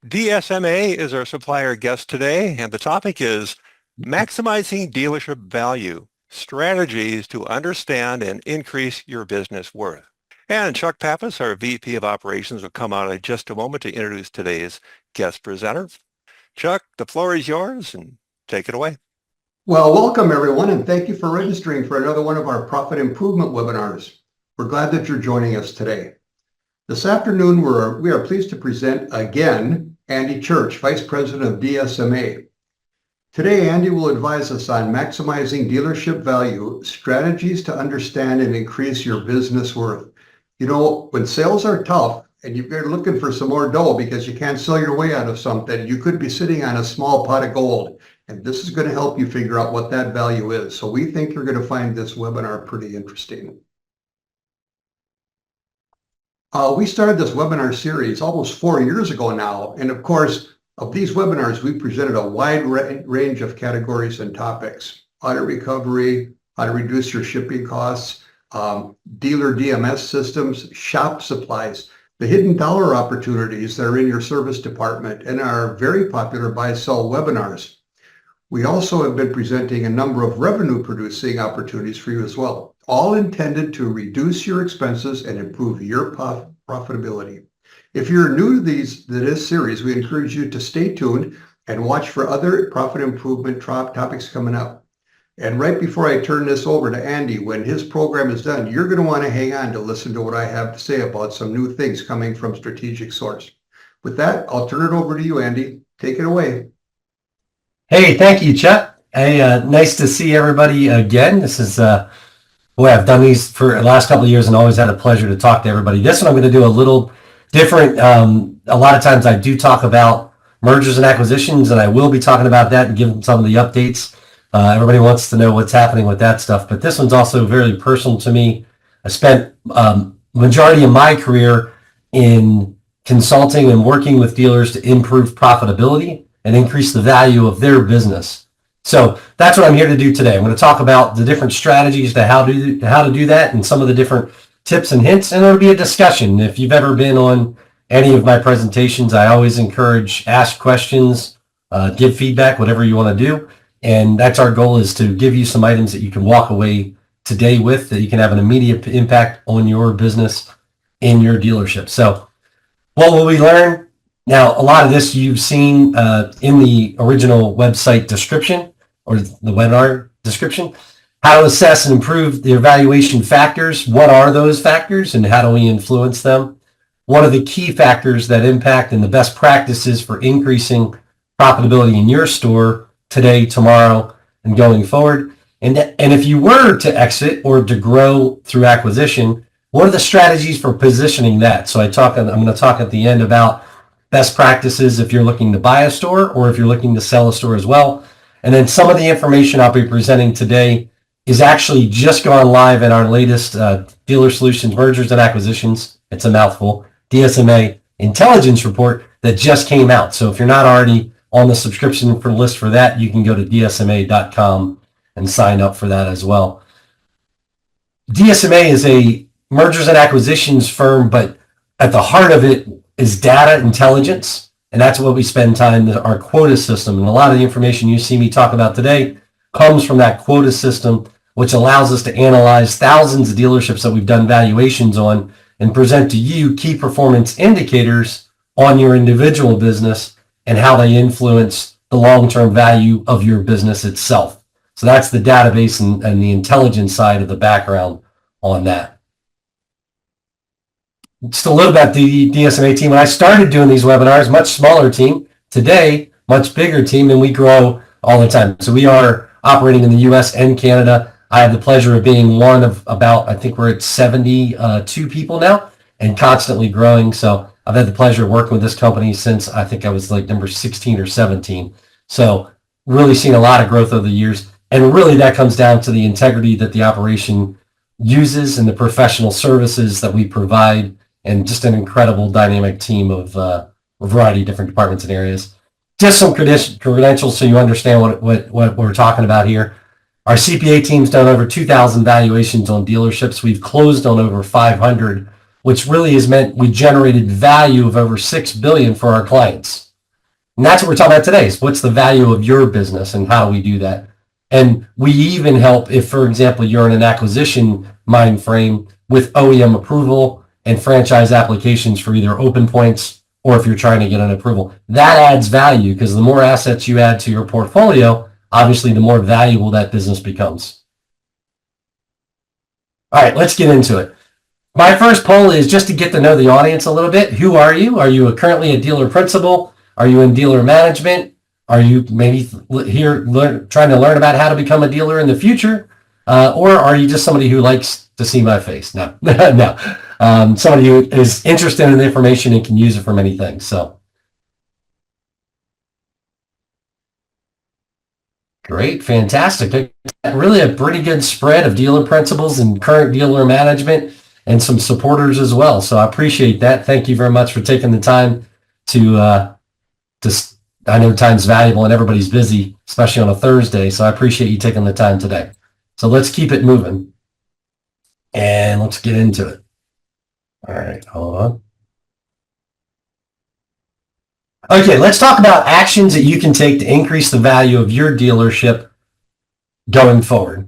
DSMA is our supplier guest today, and the topic is maximizing dealership value, strategies to understand and increase your business worth. And Chuck Pappas, our VP of Operations, will come out in just a moment to introduce today's guest presenter. Chuck, the floor is yours, and take it away. Well, welcome everyone, and thank you for registering for another one of our profit improvement webinars. We're glad that you're joining us today. This afternoon, we are pleased to present again Andy Church, Vice President of DSMA. Today, Andy will advise us on maximizing dealership value, strategies to understand and increase your business worth. You know, when sales are tough and you're looking for some more dough because you can't sell your way out of something, you could be sitting on a small pot of gold. And this is going to help you figure out what that value is. So we think you're going to find this webinar pretty interesting. We started this webinar series almost 4 years ago now. And of course, of these webinars, we presented a wide range of categories and topics: audit recovery, how to reduce your shipping costs, dealer DMS systems, shop supplies, the hidden dollar opportunities that are in your service department, and our very popular buy-sell webinars. We also have been presenting a number of revenue-producing opportunities for you as well, all intended to reduce your expenses and improve your profitability. If you're new to this series, we encourage you to stay tuned and watch for other profit improvement topics coming up. And right before I turn this over to Andy, when his program is done, you're going to want to hang on to listen to what I have to say about some new things coming from StrategicSource. With that, I'll turn it over to you, Andy. Take it away. Hey, thank you, Chuck. Hey, nice to see everybody again. This is, I've done these for the last couple of years and always had a pleasure to talk to everybody. This one I'm going to do a little different. A lot of times I do talk about mergers and acquisitions, and I will be talking about that and giving some of the updates. Everybody wants to know what's happening with that stuff, but this one's also very personal to me. I spent majority of my career in consulting and working with dealers to improve profitability and increase the value of their business. So that's what I'm here to do today. I'm going to talk about the different strategies to how to do that and some of the different tips and hints, and it'll be a discussion. If you've ever been on any of my presentations, I always encourage ask questions, give feedback, whatever you want to do. And that's our goal, is to give you some items that you can walk away today with, that you can have an immediate impact on your business in your dealership. So what will we learn? Now, a lot of this you've seen in the original website description or the webinar description. How to assess and improve the evaluation factors. What are those factors and how do we influence them? One of the key factors that impact and the best practices for increasing profitability in your store today, tomorrow, and going forward. And if you were to exit or to grow through acquisition, what are the strategies for positioning that? So I'm going to talk at the end about best practices if you're looking to buy a store or if you're looking to sell a store as well. And then some of the information I'll be presenting today is actually just gone live in our latest Dealer Solutions Mergers and Acquisitions. It's a mouthful. DSMA Intelligence Report that just came out. So if you're not already on the subscription list for that, you can go to dsma.com and sign up for that as well. DSMA is a mergers and acquisitions firm, but at the heart of it is data intelligence, and that's what we spend time, our quota system. And a lot of the information you see me talk about today comes from that quota system, which allows us to analyze thousands of dealerships that we've done valuations on and present to you key performance indicators on your individual business and how they influence the long-term value of your business itself. So that's the database and the intelligence side of the background on that. Just a little about the DSMA team. When I started doing these webinars, much smaller team. Today, much bigger team, and we grow all the time. So we are operating in the U.S. and Canada. I have the pleasure of being one of about, I think we're at 72 people now and constantly growing. So I've had the pleasure of working with this company since I think I was like number 16 or 17. So really seen a lot of growth over the years. And really that comes down to the integrity that the operation uses and the professional services that we provide, and just an incredible dynamic team of a variety of different departments and areas. Just some credentials so you understand what we're talking about here. Our CPA team's done over 2,000 valuations on dealerships. We've closed on over 500, which really has meant we generated value of over $6 billion for our clients. And that's what we're talking about today, is what's the value of your business and how do we do that? And we even help if, for example, you're in an acquisition mind frame with OEM approval and franchise applications for either open points or if you're trying to get an approval. That adds value because the more assets you add to your portfolio, obviously the more valuable that business becomes. All right, let's get into it. My first poll is just to get to know the audience a little bit. Who are you? Are you currently a dealer principal? Are you in dealer management? Are you maybe here trying to learn about how to become a dealer in the future? Or are you just somebody who likes to see my face? No, no. Somebody who is interested in the information and can use it for many things. So great, fantastic. Really a pretty good spread of dealer principals and current dealer management and some supporters as well. So I appreciate that. Thank you very much for taking the time to I know time's valuable and everybody's busy, especially on a Thursday. So I appreciate you taking the time today. So let's keep it moving and let's get into it. All right, hold on. Okay, let's talk about actions that you can take to increase the value of your dealership going forward.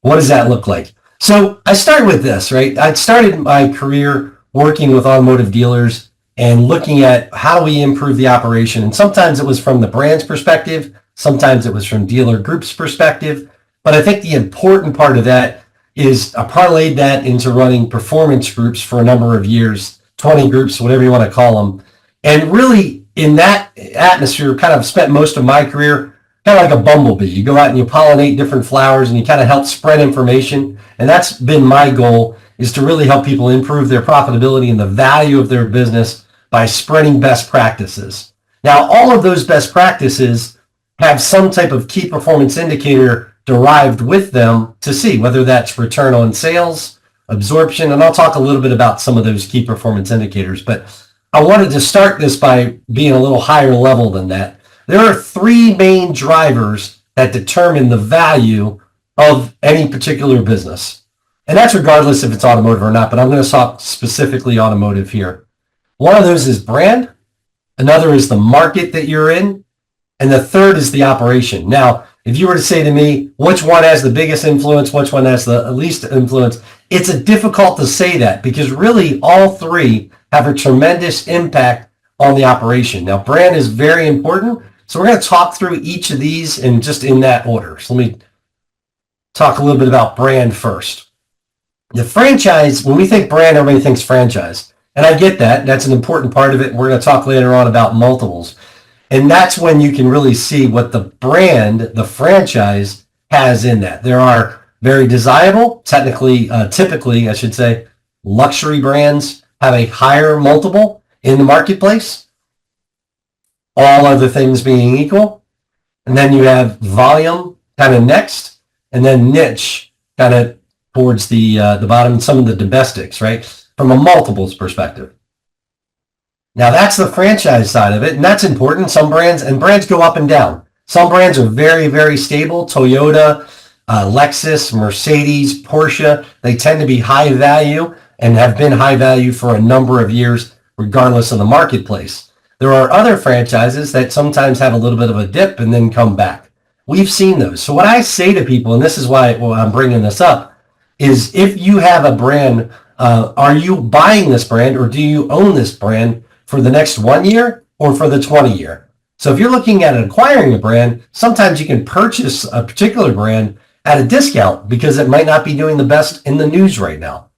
What does that look like? So I started with this, right? I started my career working with automotive dealers and looking at how we improve the operation. And sometimes it was from the brand's perspective. Sometimes it was from dealer group's perspective. But I think the important part of that is I parlayed that into running performance groups for a number of years, 20 groups, whatever you want to call them. And really in that atmosphere, kind of spent most of my career kind of like a bumblebee. You go out and you pollinate different flowers and you kind of help spread information. And that's been my goal, is to really help people improve their profitability and the value of their business by spreading best practices. Now, all of those best practices have some type of key performance indicator derived with them to see, whether that's return on sales, absorption, and I'll talk a little bit about some of those key performance indicators. But I wanted to start this by being a little higher level than that. There are three main drivers that determine the value of any particular business. And that's regardless if it's automotive or not, but I'm going to talk specifically automotive here. One of those is brand. Another is the market that you're in. And the third is the operation. Now, if you were to say to me, which one has the biggest influence, which one has the least influence, it's difficult to say that because really all three have a tremendous impact on the operation. Now, brand is very important. So we're going to talk through each of these and just in that order. So let me talk a little bit about brand first. The franchise, when we think brand, everybody thinks franchise. And I get that. That's an important part of it. We're going to talk later on about multiples. And that's when you can really see what the brand, the franchise, has in that. There are very desirable, typically, I should say, luxury brands have a higher multiple in the marketplace, all other things being equal. And then you have volume kind of next, and then niche kind of towards the bottom, some of the domestics, right? From a multiples perspective. Now that's the franchise side of it, and that's important. Some brands go up and down. Some brands are very, very stable. Toyota, Lexus, Mercedes, Porsche, they tend to be high value and have been high value for a number of years, regardless of the marketplace. There are other franchises that sometimes have a little bit of a dip and then come back. We've seen those. So what I say to people, and this is why I'm bringing this up, is if you have a brand, are you buying this brand or do you own this brand for the next 1 year or for the 20 year? So if you're looking at acquiring a brand, sometimes you can purchase a particular brand at a discount because it might not be doing the best in the news right now.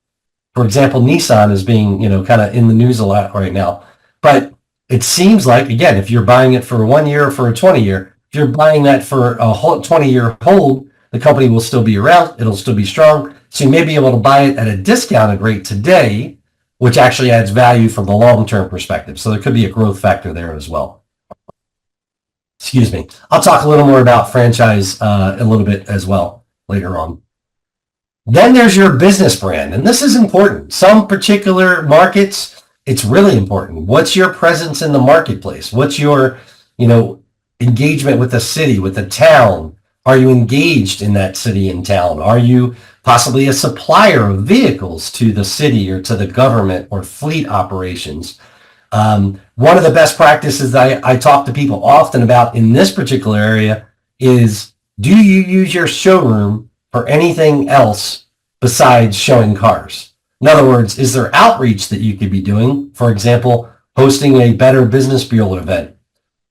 For example, Nissan is being, kind of in the news a lot right now. But it seems like, again, if you're buying it for 1 year or for a 20 year, if you're buying that for a whole 20-year hold, the company will still be around. It'll still be strong. So you may be able to buy it at a discounted rate today, which actually adds value from the long-term perspective. So there could be a growth factor there as well. Excuse me. I'll talk a little more about franchise a little bit as well later on. Then there's your business brand, and this is important. Some particular markets, it's really important. What's your presence in the marketplace? What's your, engagement with the city, with the town? Are you engaged in that city and town? Are you possibly a supplier of vehicles to the city or to the government or fleet operations? One of the best practices that I talk to people often about in this particular area is, do you use your showroom for anything else besides showing cars? In other words, is there outreach that you could be doing? For example, hosting a Better Business Bureau event,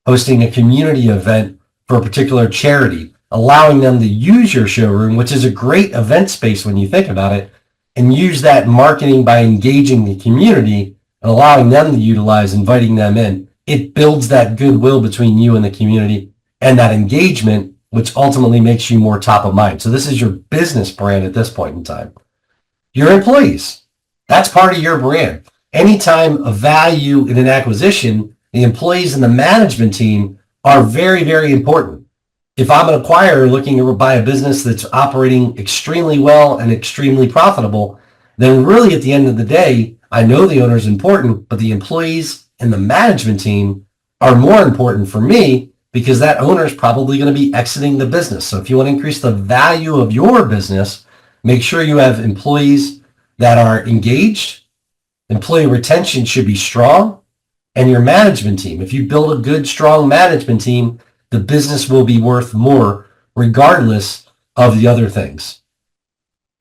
hosting a community event for a particular charity, allowing them to use your showroom, which is a great event space when you think about it, and use that marketing by engaging the community and allowing them to utilize, inviting them in. It builds that goodwill between you and the community and that engagement, which ultimately makes you more top of mind. So this is your business brand at this point in time. Your employees, that's part of your brand. Anytime a value in an acquisition, the employees and the management team are very, very important. If I'm an acquirer looking to buy a business that's operating extremely well and extremely profitable, then really at the end of the day, I know the owner is important, but the employees and the management team are more important for me because that owner is probably going to be exiting the business. So if you want to increase the value of your business, make sure you have employees that are engaged. Employee retention should be strong, and your management team. If you build a good, strong management team, the business will be worth more regardless of the other things.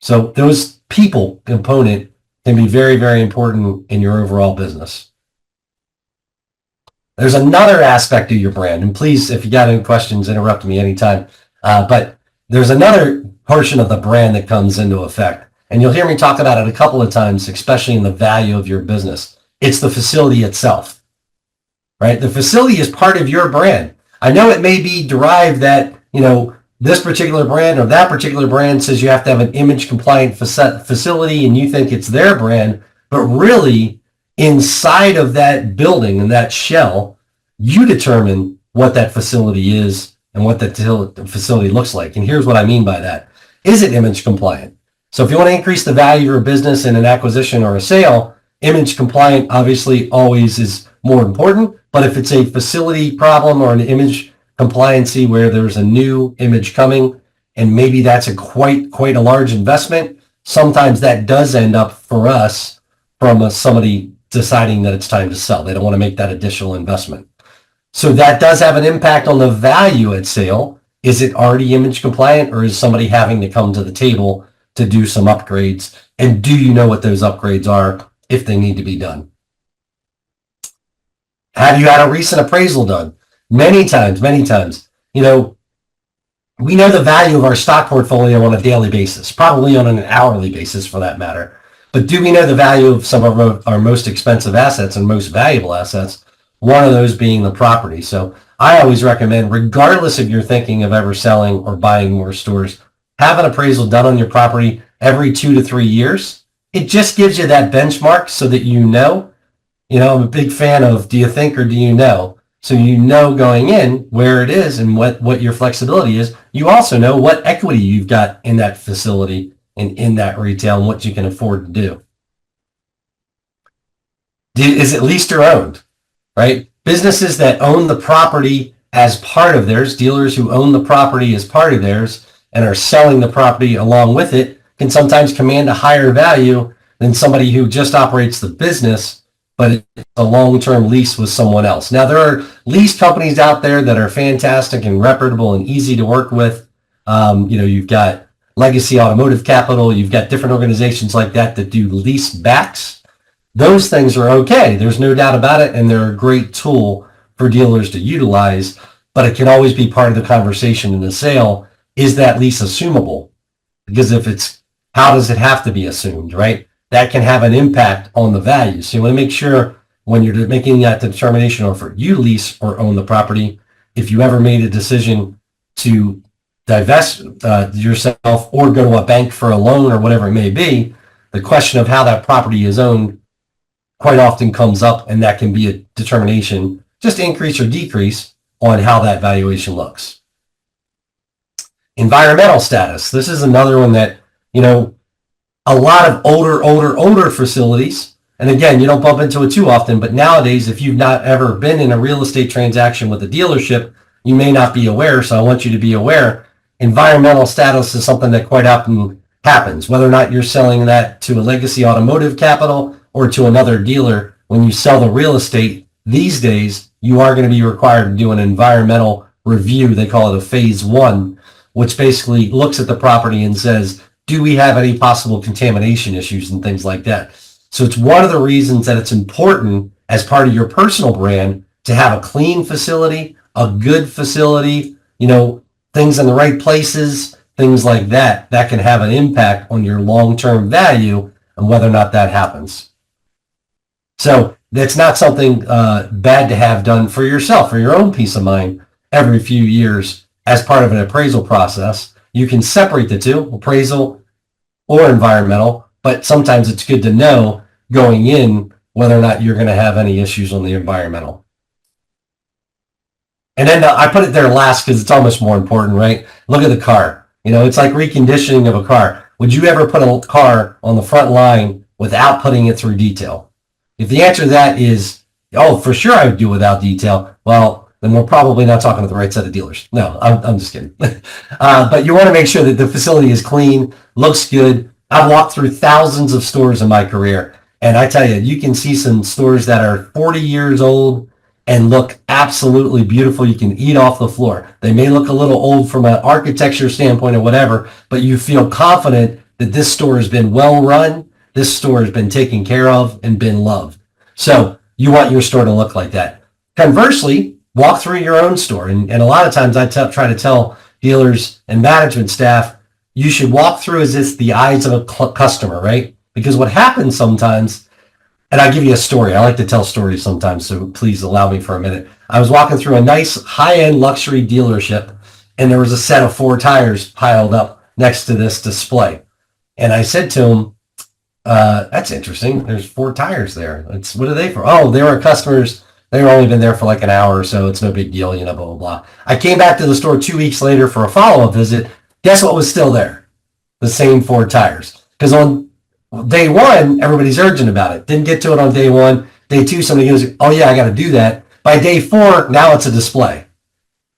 So those people component can be very, very important in your overall business. There's another aspect of your brand, and please, if you got any questions, interrupt me anytime. But there's another portion of the brand that comes into effect, and you'll hear me talk about it a couple of times, especially in the value of your business. It's the facility itself, right? The facility is part of your brand. I know it may be derived that, this particular brand or that particular brand says you have to have an image compliant facility and you think it's their brand, but really inside of that building and that shell, you determine what that facility is and what that facility looks like. And here's what I mean by that. Is it image compliant? So if you want to increase the value of your business in an acquisition or a sale, image compliant obviously always is more important. But if it's a facility problem or an image compliancy where there's a new image coming, and maybe that's a quite a large investment, sometimes that does end up for us from somebody deciding that it's time to sell. They don't want to make that additional investment. So that does have an impact on the value at sale. Is it already image compliant, or is somebody having to come to the table to do some upgrades? And do you know what those upgrades are if they need to be done? Have you had a recent appraisal done? Many times. We know the value of our stock portfolio on a daily basis, probably on an hourly basis for that matter. But do we know the value of some of our most expensive assets and most valuable assets? One of those being the property. So I always recommend, regardless if you're thinking of ever selling or buying more stores, have an appraisal done on your property every 2 to 3 years. It just gives you that benchmark so that you know. I'm a big fan of do you think or do you know? So you know going in where it is and what your flexibility is. You also know what equity you've got in that facility and in that retail and what you can afford to do. Is it leased or owned, right? Businesses that own the property as part of theirs, dealers who own the property as part of theirs and are selling the property along with it, can sometimes command a higher value than somebody who just operates the business but it's a long-term lease with someone else. Now, there are lease companies out there that are fantastic and reputable and easy to work with. You've got Legacy Automotive Capital. You've got different organizations like that do lease backs. Those things are okay. There's no doubt about it, and they're a great tool for dealers to utilize, but it can always be part of the conversation in the sale. Is that lease assumable? Because if it's, how does it have to be assumed, right? That can have an impact on the value. So you want to make sure when you're making that determination or for you lease or own the property, if you ever made a decision to divest yourself or go to a bank for a loan or whatever it may be, the question of how that property is owned quite often comes up, and that can be a determination, just increase or decrease on how that valuation looks. Environmental status. This is another one that, a lot of older facilities, and again, you don't bump into it too often, but nowadays, if you've not ever been in a real estate transaction with a dealership, you may not be aware, so I want you to be aware. Environmental status is something that quite often happens, whether or not you're selling that to a Legacy Automotive Capital or to another dealer. when you sell the real estate these days, you are going to be required to do an environmental review. They call it a phase 1, which basically looks at the property and says, do we have any possible contamination issues and things like that? So it's one of the reasons that it's important as part of your personal brand to have a clean facility, a good facility, things in the right places, things like that, that can have an impact on your long-term value and whether or not that happens. So that's not something bad to have done for yourself, for your own peace of mind every few years as part of an appraisal process. You can separate the two, appraisal or environmental, but sometimes it's good to know going in whether or not you're going to have any issues on the environmental. And then I put it there last because it's almost more important, right? Look at the car. It's like reconditioning of a car. Would you ever put a car on the front line without putting it through detail? If the answer to that is, oh, for sure I would do without detail, well, then we're probably not talking to the right set of dealers. No, I'm just kidding. But you want to make sure that the facility is clean, looks good. I've walked through thousands of stores in my career, and I tell you, you can see some stores that are 40 years old and look absolutely beautiful. You can eat off the floor. They may look a little old from an architecture standpoint or whatever, but you feel confident that this store has been well run, this store has been taken care of and been loved. So you want your store to look like that. Conversely, walk through your own store. And a lot of times I try to tell dealers and management staff, you should walk through as if the eyes of a customer, right? Because what happens sometimes, and I'll give you a story. I like to tell stories sometimes, so please allow me for a minute. I was walking through a nice high-end luxury dealership, and there was a set of 4 tires piled up next to this display. And I said to him, that's interesting. There's 4 tires there. What are they for? Oh, they were customers. They were only been there for like an hour or so. It's no big deal, blah, blah, blah. I came back to the store 2 weeks later for a follow-up visit. Guess what was still there? The same 4 tires. Because on day 1, everybody's urgent about it. Didn't get to it on day 1. Day 2, somebody goes, oh yeah, I got to do that. By day 4, now it's a display,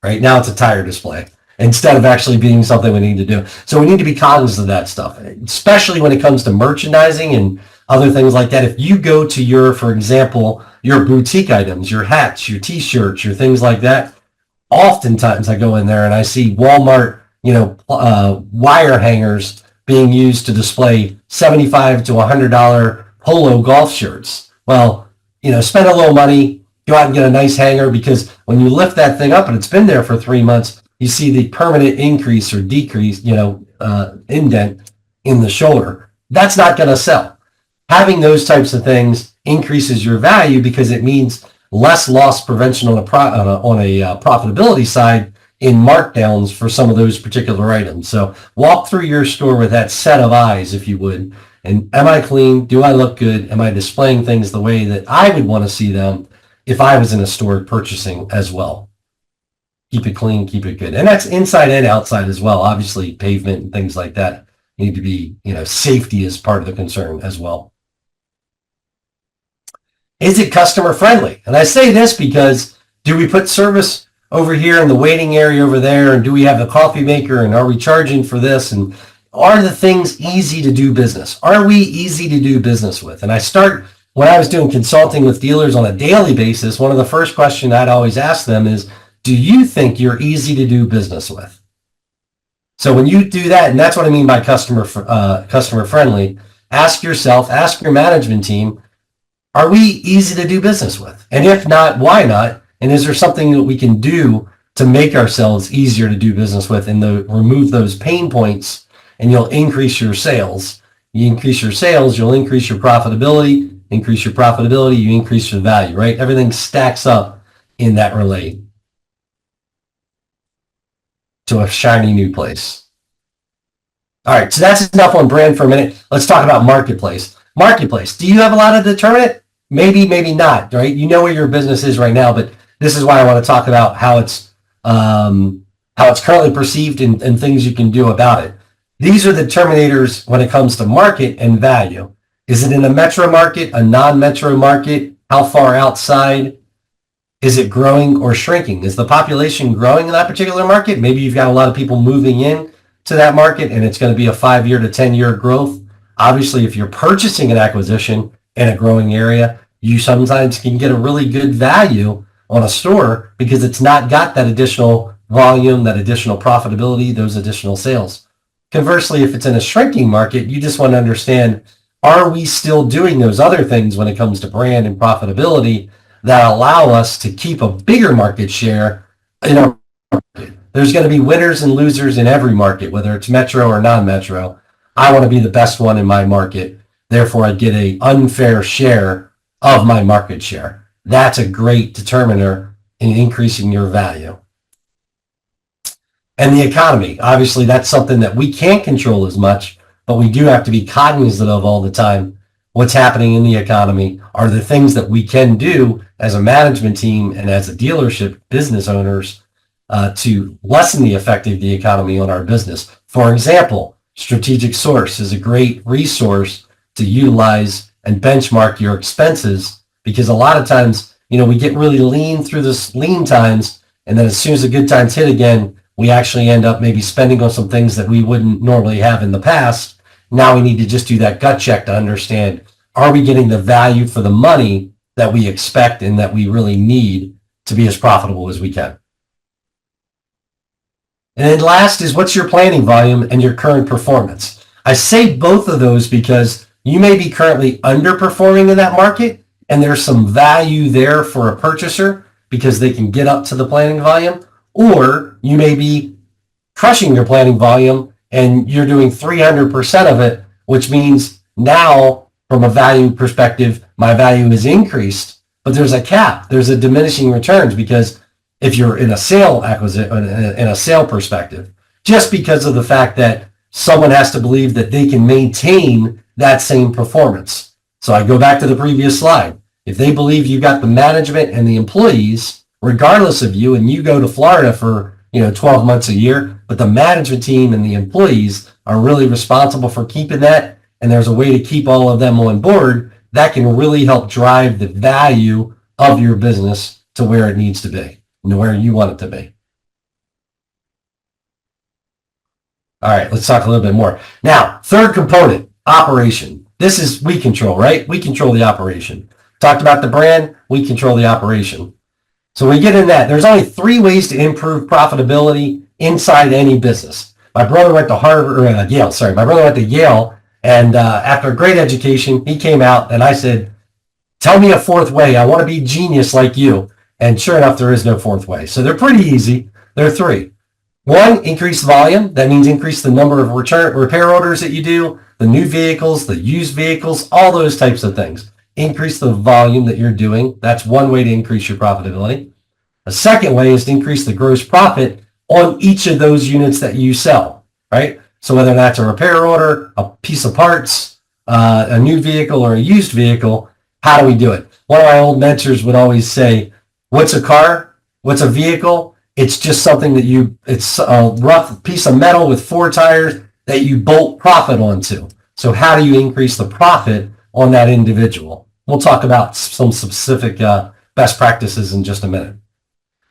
right? Now it's a tire display instead of actually being something we need to do. So we need to be cognizant of that stuff, especially when it comes to merchandising and other things like that. If you go to your, for example, your boutique items, your hats, your t-shirts, your things like that, oftentimes I go in there and I see Walmart, wire hangers being used to display $75 to $100 polo golf shirts. Well, spend a little money, go out and get a nice hanger, because when you lift that thing up and it's been there for 3 months, you see the permanent increase or decrease, indent in the shoulder. That's not going to sell. Having those types of things increases your value because it means less loss prevention on a profitability side in markdowns for some of those particular items. So walk through your store with that set of eyes, if you would. And am I clean? Do I look good? Am I displaying things the way that I would want to see them if I was in a store purchasing as well? Keep it clean, keep it good. And that's inside and outside as well. Obviously, pavement and things like that need to be, safety is part of the concern as well. Is it customer friendly? And I say this because do we put service over here in the waiting area over there? And do we have the coffee maker? And are we charging for this? And are the things easy to do business? Are we easy to do business with? And when I was doing consulting with dealers on a daily basis, one of the first questions I'd always ask them is, do you think you're easy to do business with? So when you do that, and that's what I mean by customer friendly, ask yourself, ask your management team, are we easy to do business with? And if not, why not? And is there something that we can do to make ourselves easier to do business with and remove those pain points, and you'll increase your sales. You increase your sales, you'll increase your profitability. Increase your profitability, you increase your value, right? Everything stacks up in that relay to a shiny new place. All right, so that's enough on brand for a minute. Let's talk about marketplace. Marketplace, do you have a lot of determinant? Maybe, maybe not, right? You know where your business is right now, but this is why I want to talk about how it's currently perceived and things you can do about it. These are the determinators when it comes to market and value. Is it in a metro market, a non-metro market? How far outside? Is it growing or shrinking? Is the population growing in that particular market? Maybe you've got a lot of people moving in to that market and it's going to be a 5-year to 10-year growth. Obviously, if you're purchasing an acquisition in a growing area, you sometimes can get a really good value on a store because it's not got that additional volume, that additional profitability, those additional sales. Conversely, if it's in a shrinking market, you just want to understand, are we still doing those other things when it comes to brand and profitability that allow us to keep a bigger market share in our market? There's going to be winners and losers in every market, whether it's metro or non-metro. I want to be the best one in my market. Therefore, I get an unfair share of my market share. That's a great determiner in increasing your value. And the economy, obviously, that's something that we can't control as much, but we do have to be cognizant of all the time. What's happening in the economy? Are there things that we can do as a management team and as a dealership business owners to lessen the effect of the economy on our business? For example, StrategicSource is a great resource to utilize and benchmark your expenses, because a lot of times, we get really lean through this lean times, and then as soon as the good times hit again, we actually end up maybe spending on some things that we wouldn't normally have in the past. Now we need to just do that gut check to understand, are we getting the value for the money that we expect and that we really need to be as profitable as we can? And then last is, what's your planning volume and your current performance? I say both of those because you may be currently underperforming in that market, and there's some value there for a purchaser because they can get up to the planning volume, or you may be crushing your planning volume and you're doing 300% of it, which means now from a value perspective, my value is increased, but there's a cap, there's a diminishing returns, because if you're in a sale in a sale perspective, just because of the fact that someone has to believe that they can maintain that same performance. So I go back to the previous slide. If they believe you got the management and the employees, regardless of you, and you go to Florida for 12 months a year, but the management team and the employees are really responsible for keeping that, and there's a way to keep all of them on board, that can really help drive the value of your business to where it needs to be and where you want it to be. All right, let's talk a little bit more. Now, third component, operation. This is we control, right? We control the operation. Talked about the brand, we control the operation. So we get in that. There's only 3 ways to improve profitability inside any business. My brother went to Yale. My brother went to Yale, and after a great education, he came out, and I said, tell me a 4th way. I want to be genius like you. And sure enough, there is no 4th way. So they're pretty easy. There are 3. 1, increase volume. That means increase the number of repair orders that you do, the new vehicles, the used vehicles, all those types of things. Increase the volume that you're doing. That's one way to increase your profitability. A second way is to increase the gross profit on each of those units that you sell, right? So whether that's a repair order, a piece of parts, a new vehicle, or a used vehicle, how do we do it? One of my old mentors would always say, what's a car? What's a vehicle? It's just something that it's a rough piece of metal with 4 tires that you bolt profit onto. So how do you increase the profit on that individual? We'll talk about some specific best practices in just a minute.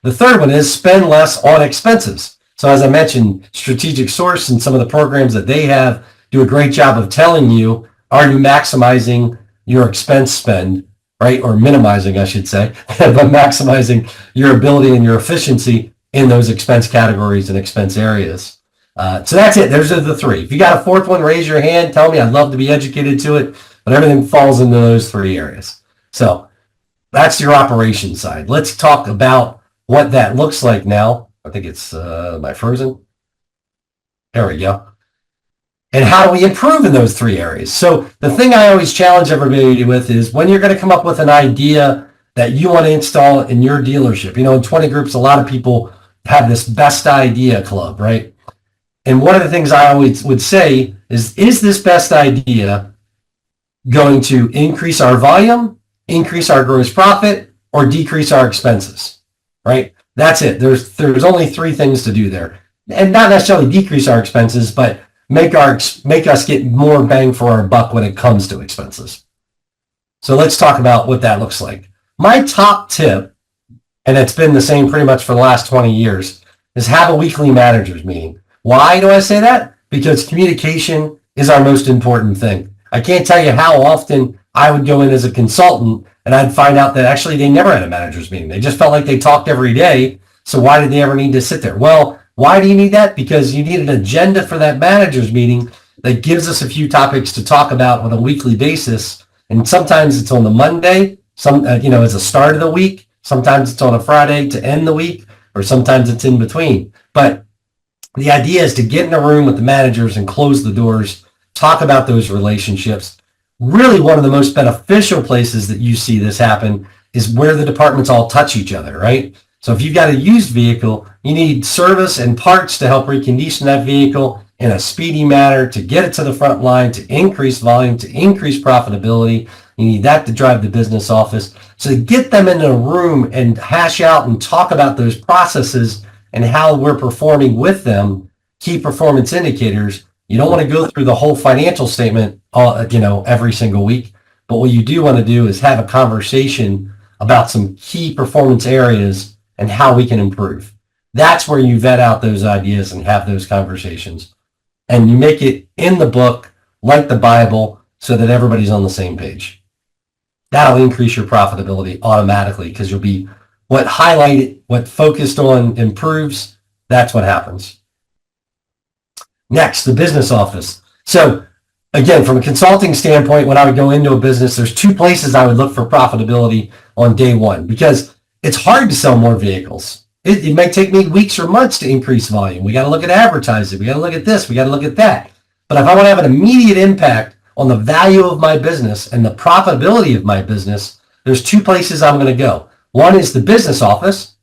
The third one is spend less on expenses. So as I mentioned, StrategicSource and some of the programs that they have do a great job of telling you, are you maximizing your expense spend, right? Or minimizing, I should say, but maximizing your ability and your efficiency in those expense categories and expense areas. So that's it. Those are the 3. If you got a 4th one, raise your hand. Tell me. I'd love to be educated to it. But everything falls into those 3 areas. So that's your operation side. Let's talk about what that looks like now. I think it's, am I frozen? There we go. And how do we improve in those 3 areas? So the thing I always challenge everybody with is when you're going to come up with an idea that you want to install in your dealership. In 20 groups, a lot of people have this best idea club, right? And one of the things I always would say is this best idea going to increase our volume, increase our gross profit, or decrease our expenses, right? That's it. There's only 3 things to do there. And not necessarily decrease our expenses, but make us get more bang for our buck when it comes to expenses. So let's talk about what that looks like. My top tip, and it's been the same pretty much for the last 20 years, is have a weekly managers meeting. Why do I say that? Because communication is our most important thing. I can't tell you how often I would go in as a consultant And I'd find out that actually they never had a manager's meeting. They just felt like they talked every day. So why did they ever need to sit there? Well, why do you need that? Because you need an agenda for that manager's meeting that gives us a few topics to talk about on a weekly basis. And sometimes it's on the Monday, as a start of the week. Sometimes it's on a Friday to end the week, or sometimes it's in between. But the idea is to get in a room with the managers and close the doors, talk about those relationships. Really, one of the most beneficial places that you see this happen is where the departments all touch each other, right? So if you've got a used vehicle, you need service and parts to help recondition that vehicle in a speedy manner, to get it to the front line, to increase volume, to increase profitability. You need that to drive the business office. So to get them in a room and hash out and talk about those processes and how we're performing with them, key performance indicators. You don't want to go through the whole financial statement, every single week. But what you do want to do is have a conversation about some key performance areas and how we can improve. That's where you vet out those ideas and have those conversations. And you make it in the book, like the Bible, so that everybody's on the same page. That'll increase your profitability automatically, because you'll be what highlighted, what focused on improves. That's what happens. Next, the business office. So again, from a consulting standpoint, when I would go into a business, there's two places I would look for profitability on day one, because it's hard to sell more vehicles. It may take me weeks or months to increase volume. We got to look at advertising. We got to look at this. We got to look at that. But if I want to have an immediate impact on the value of my business and the profitability of my business, there's two places I'm going to go. One is the business office.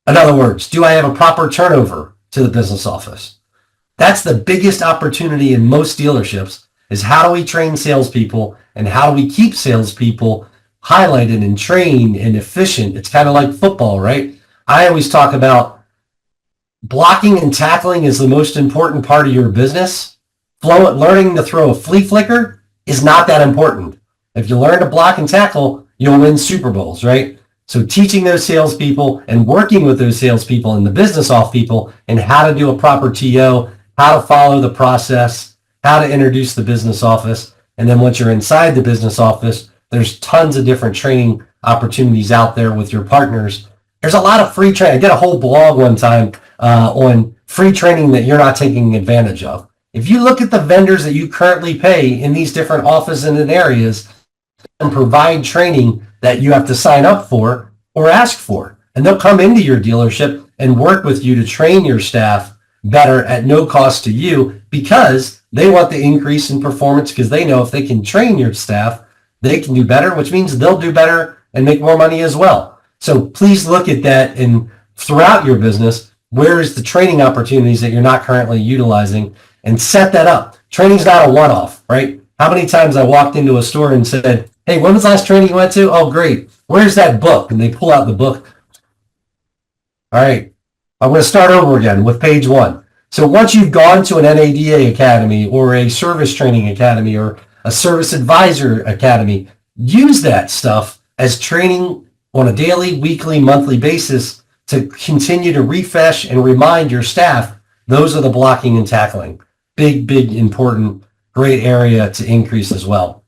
In other words, do I have a proper turnover to the business office? That's the biggest opportunity in most dealerships, is how do we train salespeople and how do we keep salespeople highlighted and trained and efficient? It's kind of like football, right? I always talk about blocking and tackling is the most important part of your business. Learning to throw a flea flicker is not that important. If you learn to block and tackle, you'll win Super Bowls, right? So teaching those salespeople and working with those salespeople and the business off people and how to do a proper TO, how to follow the process, how to introduce the business office. And then once you're inside the business office, there's tons of different training opportunities out there with your partners. There's a lot of free training. I did a whole blog one time on free training that you're not taking advantage of. If you look at the vendors that you currently pay in these different offices and areas and provide training that you have to sign up for or ask for, and they'll come into your dealership and work with you to train your staff better at no cost to you, because they want the increase in performance, because they know if they can train your staff, they can do better, which means they'll do better and make more money as well. So please look at that, and throughout your business, where is the training opportunities that you're not currently utilizing, and set that up. Training's not a one-off, right? How many times I walked into a store and said, hey, when was the last training you went to? Oh, great. Where's that book? And they pull out the book. All right, I'm going to start over again with page 1. So once you've gone to an NADA academy or a service training academy or a service advisor academy, use that stuff as training on a daily, weekly, monthly basis to continue to refresh and remind your staff. Those are the blocking and tackling. Big, important, great area to increase as well.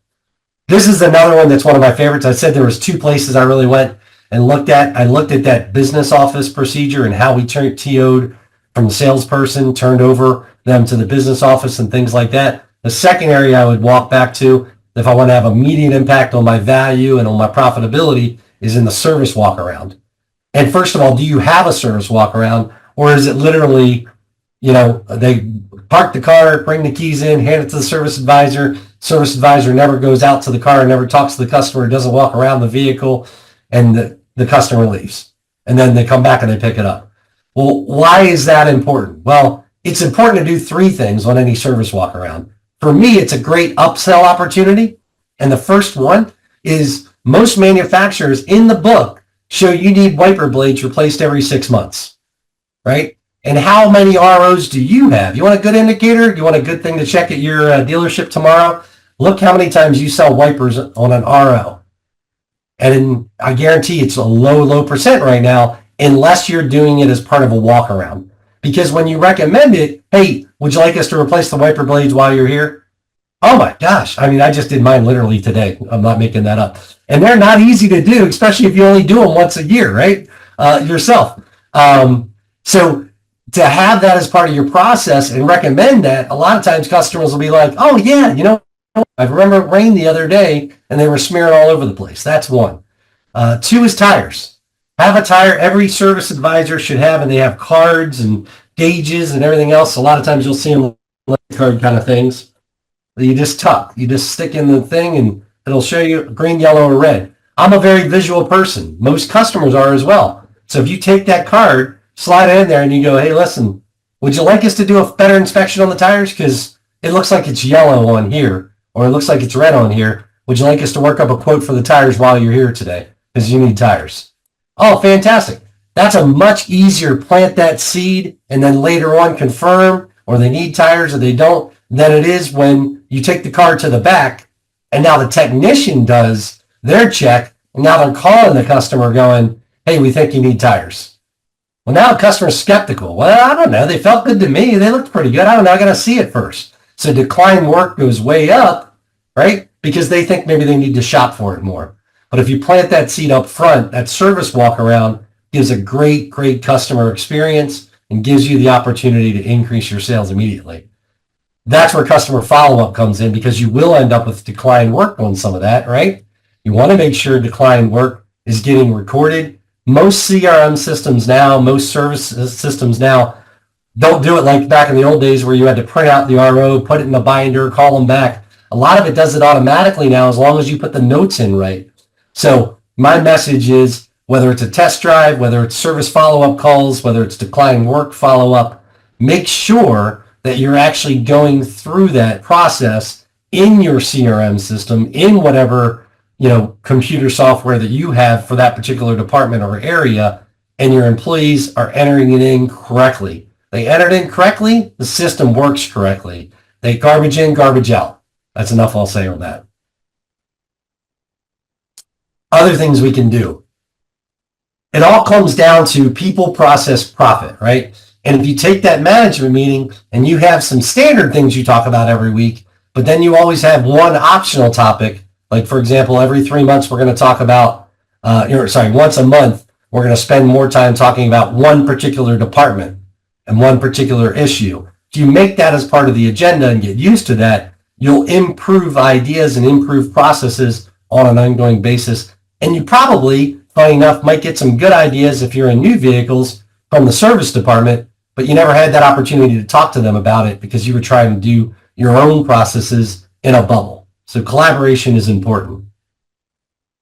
This is another one that's one of my favorites. I said there was two places I really went and looked at. I looked at that business office procedure and how we TO'd from the salesperson, turned over them to the business office and things like that. The second area I would walk back to, if I want to have immediate impact on my value and on my profitability, is in the service walk around. And first of all, do you have a service walk around, or is it literally, they park the car, bring the keys in, hand it to the service advisor. Service advisor never goes out to the car, never talks to the customer, doesn't walk around the vehicle, and the customer leaves. And then they come back and they pick it up. Well, why is that important? Well, it's important to do three things on any service walk around. For me, it's a great upsell opportunity. And the first one is most manufacturers in the book show you need wiper blades replaced every 6 months, right? And how many ROs do you have? You want a good indicator? You want a good thing to check at your dealership tomorrow? Look how many times you sell wipers on an RO. And I guarantee it's a low percent right now, unless you're doing it as part of a walk around. Because when you recommend it, hey, would you like us to replace the wiper blades while you're here? Oh my gosh. I mean, I just did mine literally today. I'm not making that up. And they're not easy to do, especially if you only do them once a year, right? Yourself. So to have that as part of your process and recommend that, a lot of times customers will be like, oh yeah, I remember it rained the other day and they were smearing all over the place. That's one. Two is tires. Have a tire. Every service advisor should have, and they have cards and gauges and everything else. A lot of times you'll see them like card kind of things. You just stick in the thing and it'll show you green, yellow, or red. I'm a very visual person. Most customers are as well. So if you take that card, slide it in there and you go, hey, listen, would you like us to do a better inspection on the tires? Because it looks like it's yellow on here, or it looks like it's red on here. Would you like us to work up a quote for the tires while you're here today? Because you need tires. Oh, fantastic. That's a much easier plant that seed and then later on confirm or they need tires or they don't than it is when you take the car to the back and now the technician does their check and now they're calling the customer going, hey, we think you need tires. Well, now the customer's skeptical. Well, I don't know. They felt good to me. They looked pretty good. I don't know. I got to see it first. So decline work goes way up, right? Because they think maybe they need to shop for it more. But if you plant that seed up front, that service walk around gives a great, great customer experience and gives you the opportunity to increase your sales immediately. That's where customer follow-up comes in because you will end up with declined work on some of that, right? You want to make sure declined work is getting recorded. Most CRM systems now, most service systems now don't do it like back in the old days where you had to print out the RO, put it in a binder, call them back. A lot of it does it automatically now as long as you put the notes in right. So my message is whether it's a test drive, whether it's service follow-up calls, whether it's declining work follow-up, make sure that you're actually going through that process in your CRM system, in whatever, computer software that you have for that particular department or area, and your employees are entering it in correctly. They enter it in correctly, the system works correctly. They garbage in, garbage out. That's enough I'll say on that. Other things we can do. It all comes down to people, process, profit, right? And if you take that management meeting and you have some standard things you talk about every week, but then you always have one optional topic, like for example, every 3 months we're going to talk about, once a month, we're going to spend more time talking about one particular department and one particular issue. If you make that as part of the agenda and get used to that, you'll improve ideas and improve processes on an ongoing basis. And you probably, funny enough, might get some good ideas if you're in new vehicles from the service department, but you never had that opportunity to talk to them about it because you were trying to do your own processes in a bubble. So collaboration is important.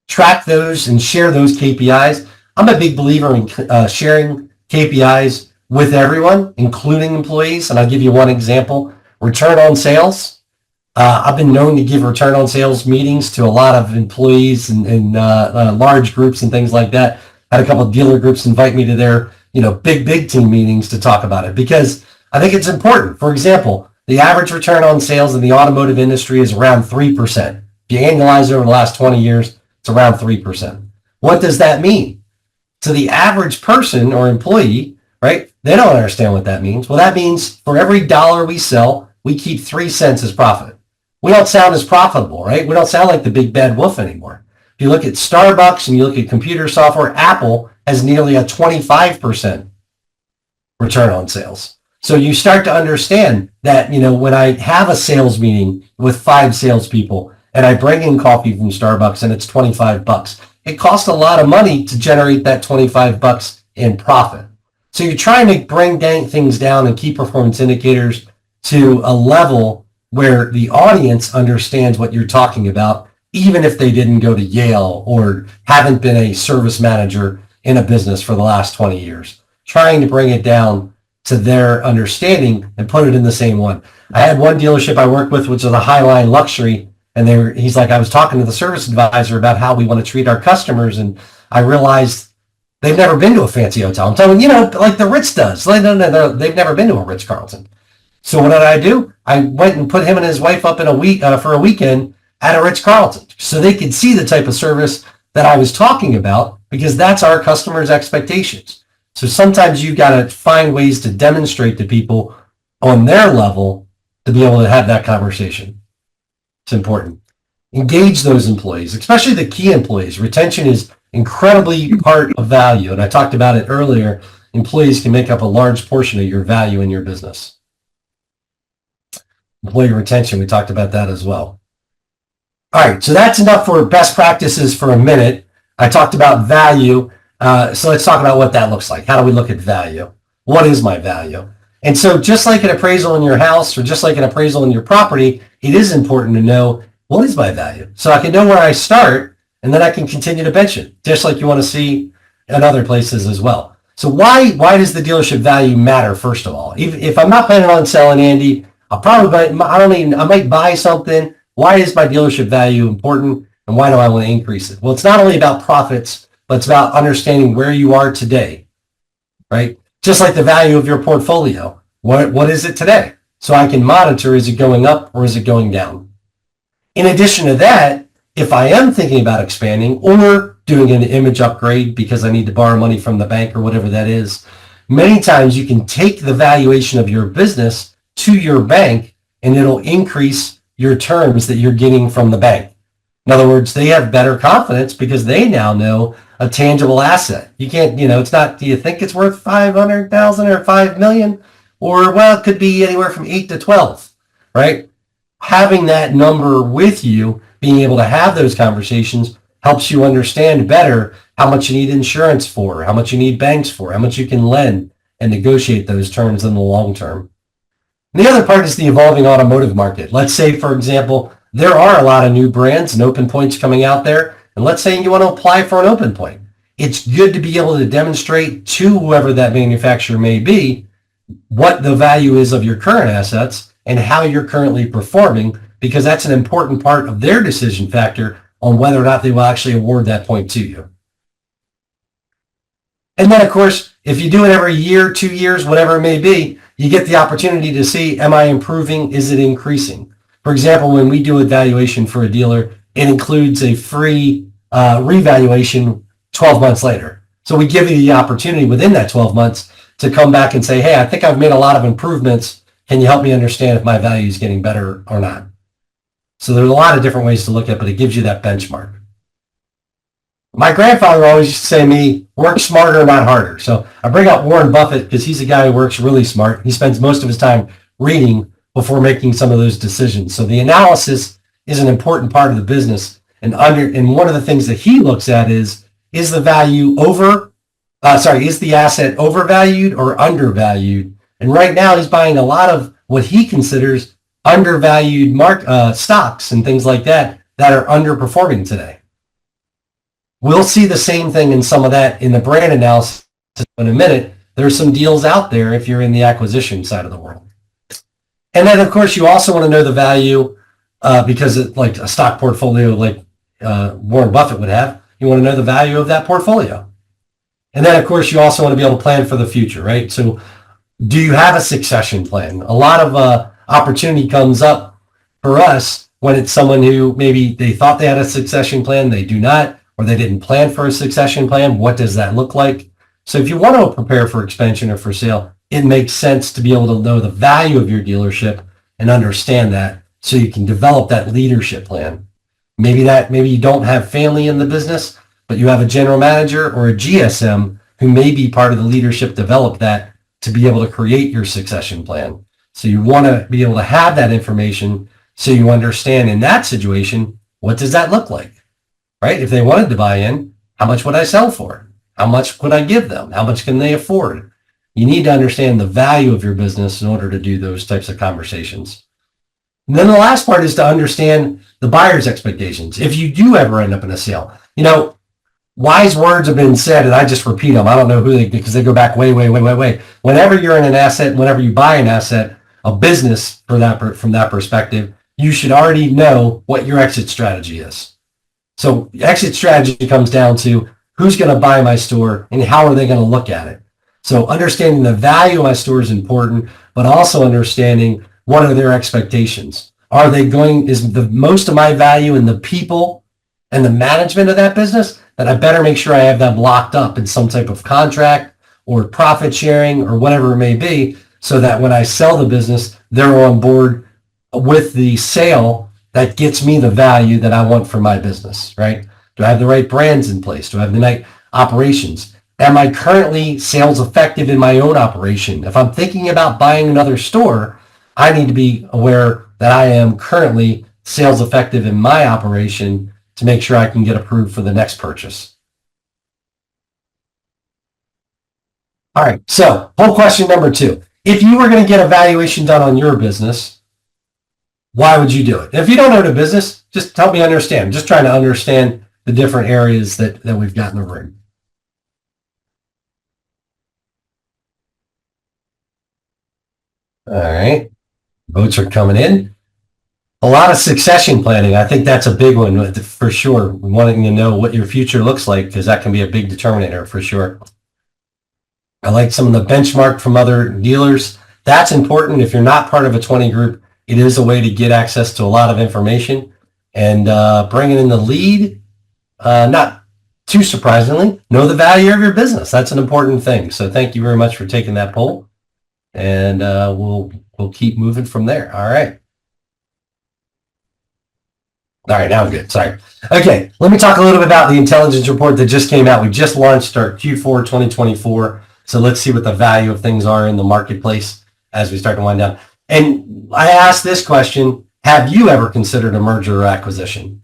Track those and share those KPIs. I'm a big believer in sharing KPIs with everyone, including employees. And I'll give you one example. Return on sales. I've been known to give return on sales meetings to a lot of employees and large groups and things like that. I had a couple of dealer groups invite me to their, big team meetings to talk about it because I think it's important. For example, the average return on sales in the automotive industry is around 3%. If you annualize it over the last 20 years, it's around 3%. What does that mean? To the average person or employee, right? They don't understand what that means. Well, that means for every dollar we sell, we keep 3 cents as profit. We don't sound as profitable, right? We don't sound like the big bad wolf anymore. If you look at Starbucks and you look at computer software, Apple has nearly a 25% return on sales. So you start to understand that, when I have a sales meeting with 5 salespeople and I bring in coffee from Starbucks and it's $25, it costs a lot of money to generate that $25 in profit. So you're trying to bring things down and key performance indicators to a level where the audience understands what you're talking about, even if they didn't go to Yale or haven't been a service manager in a business for the last 20 years. Trying to bring it down to their understanding and put it in the same one. I had one dealership I worked with, which was a Highline Luxury, and he's like, I was talking to the service advisor about how we want to treat our customers, and I realized they've never been to a fancy hotel. I'm telling like the Ritz does. They've never been to a Ritz-Carlton. So what did I do? I went and put him and his wife up in a week for a weekend at a Ritz-Carlton so they could see the type of service that I was talking about because that's our customers' expectations. So sometimes you got to find ways to demonstrate to people on their level to be able to have that conversation. It's important. Engage those employees, especially the key employees. Retention is incredibly part of value. And I talked about it earlier. Employees can make up a large portion of your value in your business. Employee retention, we talked about that as well. All right, so that's enough for best practices for a minute. I talked about value. So let's talk about what that looks like. How do we look at value? What is my value? And so just like an appraisal in your house or just like an appraisal in your property, it is important to know what is my value. So I can know where I start and then I can continue to bench it, just like you want to see in other places as well. So why does the dealership value matter, first of all? If I'm not planning on selling, Andy, I might buy something. Why is my dealership value important and why do I want to increase it? Well, it's not only about profits, but it's about understanding where you are today, right? Just like the value of your portfolio. What is it today? So I can monitor, is it going up or is it going down? In addition to that, if I am thinking about expanding or doing an image upgrade because I need to borrow money from the bank or whatever that is, many times you can take the valuation of your business to your bank and it'll increase your terms that you're getting from the bank. In other words, they have better confidence because they now know a tangible asset. You can't, it's not, do you think it's worth 500,000 or 5 million? Or, well, it could be anywhere from 8 to 12, right? Having that number with you, being able to have those conversations helps you understand better how much you need insurance for, how much you need banks for, how much you can lend and negotiate those terms in the long term. And the other part is the evolving automotive market. Let's say, for example, there are a lot of new brands and open points coming out there. And let's say you want to apply for an open point. It's good to be able to demonstrate to whoever that manufacturer may be what the value is of your current assets and how you're currently performing, because that's an important part of their decision factor on whether or not they will actually award that point to you. And then, of course, if you do it every year, 2 years, whatever it may be, you get the opportunity to see, am I improving? Is it increasing? For example, when we do a valuation for a dealer, it includes a free revaluation 12 months later. So we give you the opportunity within that 12 months to come back and say, hey, I think I've made a lot of improvements. Can you help me understand if my value is getting better or not? So there's a lot of different ways to look at it, but it gives you that benchmark. My grandfather always used to say to me, work smarter, not harder. So I bring up Warren Buffett because he's a guy who works really smart. He spends most of his time reading before making some of those decisions. So the analysis is an important part of the business. And one of the things that he looks at is the value is the asset overvalued or undervalued? And right now he's buying a lot of what he considers undervalued stocks and things like that are underperforming today. We'll see the same thing in some of that in the brand analysis in a minute. There's some deals out there if you're in the acquisition side of the world. And then, of course, you also want to know the value because like a stock portfolio like Warren Buffett would have, you want to know the value of that portfolio. And then, of course, you also want to be able to plan for the future, right? So do you have a succession plan? A lot of opportunity comes up for us when it's someone who maybe they thought they had a succession plan, they do not, or they didn't plan for a succession plan. What does that look like? So if you want to prepare for expansion or for sale, it makes sense to be able to know the value of your dealership and understand that so you can develop that leadership plan. Maybe you don't have family in the business, but you have a general manager or a GSM who may be part of the leadership, develop that to be able to create your succession plan. So you want to be able to have that information so you understand in that situation, what does that look like, right? If they wanted to buy in, how much would I sell for? How much could I give them? How much can they afford? You need to understand the value of your business in order to do those types of conversations. And then the last part is to understand the buyer's expectations. If you do ever end up in a sale, wise words have been said, and I just repeat them. I don't know because they go back way. Whenever you're in an asset, whenever you buy an asset, a business from that perspective, you should already know what your exit strategy is. So exit strategy comes down to who's going to buy my store and how are they going to look at it. So understanding the value of my store is important, but also understanding what are their expectations. Is the most of my value in the people and the management of that business? Then I better make sure I have them locked up in some type of contract or profit sharing or whatever it may be, so that when I sell the business, they're on board with the sale that gets me the value that I want for my business, right? Do I have the right brands in place? Do I have the right operations? Am I currently sales effective in my own operation? If I'm thinking about buying another store, I need to be aware that I am currently sales effective in my operation to make sure I can get approved for the next purchase. All right, so poll question number 2. If you were going to get a valuation done on your business, why would you do it? If you don't own a business, just help me understand. I'm just trying to understand the different areas that we've got in the room. All right, votes are coming in. A lot of succession planning. I think that's a big one for sure. Wanting to know what your future looks like, because that can be a big determinator for sure. I like some of the benchmark from other dealers. That's important. If you're not part of a 20 group, it is a way to get access to a lot of information. And bringing in the lead, not too surprisingly, know the value of your business. That's an important thing. So thank you very much for taking that poll. And we'll keep moving from there. All right. All right, now I'm good. Sorry. Okay, let me talk a little bit about the intelligence report that just came out. We just launched our Q4 2024. So let's see what the value of things are in the marketplace as we start to wind down. And I asked this question, have you ever considered a merger or acquisition?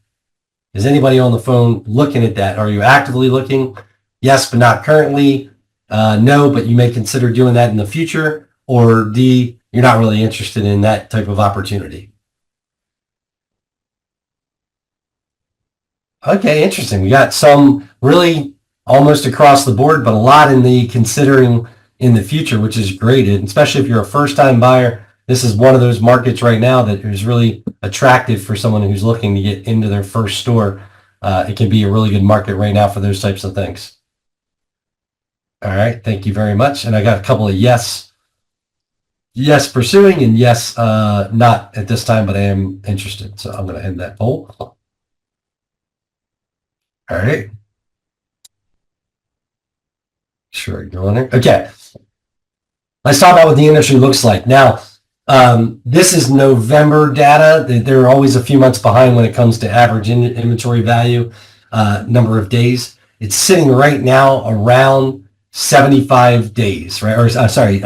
Is anybody on the phone looking at that? Are you actively looking? Yes, but not currently. No, but you may consider doing that in the future. Or D, you're not really interested in that type of opportunity. Okay, interesting. We got some really almost across the board, but a lot in the considering in the future, which is great. And especially if you're a first-time buyer, this is one of those markets right now that is really attractive for someone who's looking to get into their first store. It can be a really good market right now for those types of things. All right, thank you very much. And I got a couple of yes pursuing, and yes, not at this time, but I am interested. So I'm going to end that poll. All right. Sure, go on there. Okay. Let's talk about what the industry looks like. Now, this is November data. They're always a few months behind when it comes to average inventory value, number of days. It's sitting right now around 75 days, right? Or sorry,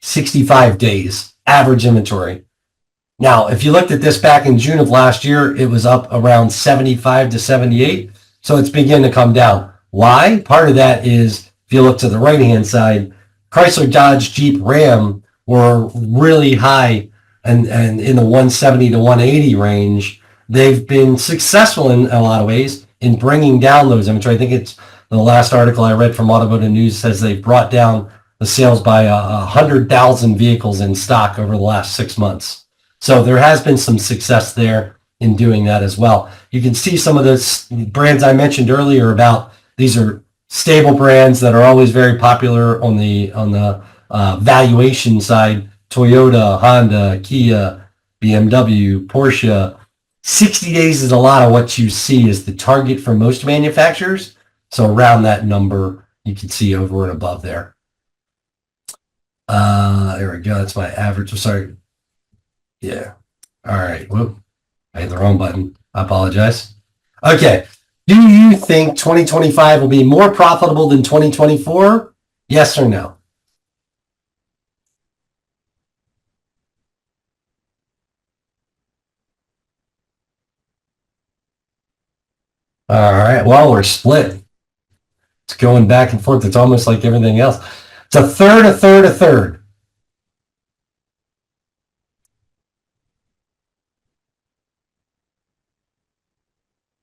65 days average inventory. Now, if you looked at this back in June of last year, it was up around 75 to 78. So it's beginning to come down. Why? Part of that is, if you look to the right-hand side, Chrysler, Dodge, Jeep, Ram were really high and in the 170 to 180 range. They've been successful in a lot of ways in bringing down those inventory. I think it's the last article I read from Automotive News says they've brought down the sales by 100,000 vehicles in stock over the last 6 months. So there has been some success there in doing that as well. You can see some of those brands I mentioned earlier about, these are stable brands that are always very popular on the valuation side. Toyota, Honda, Kia, BMW, Porsche. 60 days is a lot of what you see as the target for most manufacturers. So around that number, you can see over and above there. There we go. That's my average. I'm sorry. Yeah. All right. Whoop. I hit the wrong button. I apologize. Okay. Do you think 2025 will be more profitable than 2024? Yes or no? All right. Well, we're split. It's going back and forth. It's almost like everything else. It's a third, a third, a third.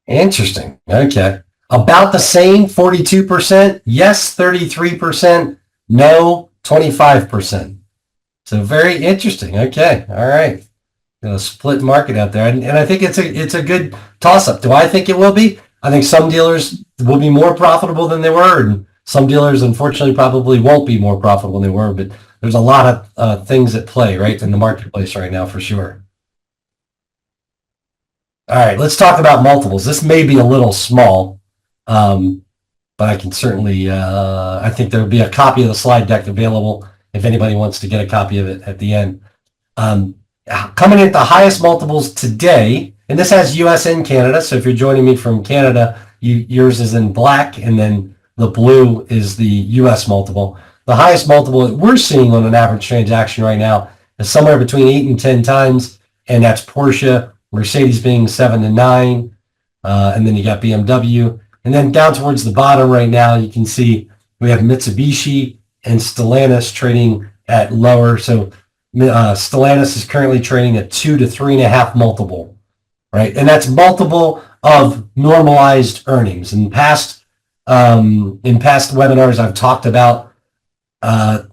Interesting. Okay. About the same, 42%. Yes, 33%. No, 25%. So very interesting. Okay. All right. A split market out there. And I think it's a good toss-up. Do I think it will be? I think some dealers will be more profitable than they were, and some dealers, unfortunately, probably won't be more profitable than they were. But there's a lot of things at play, right, in the marketplace right now for sure. All right, let's talk about multiples. This may be a little small, but I can certainly, I think there will be a copy of the slide deck available if anybody wants to get a copy of it at the end. Coming in at the highest multiples today And this has US and Canada. So if you're joining me from Canada, yours is in black, and then the blue is the US multiple. The highest multiple that we're seeing on an average transaction right now is somewhere between 8 and 10 times, and that's Porsche, Mercedes being 7 to 9, and then you got BMW. And then down towards the bottom right now, you can see we have Mitsubishi and Stellantis trading at lower. So Stellantis is currently trading at 2 to 3.5 multiple, right? And that's multiple of normalized earnings. In past webinars, I've talked about I've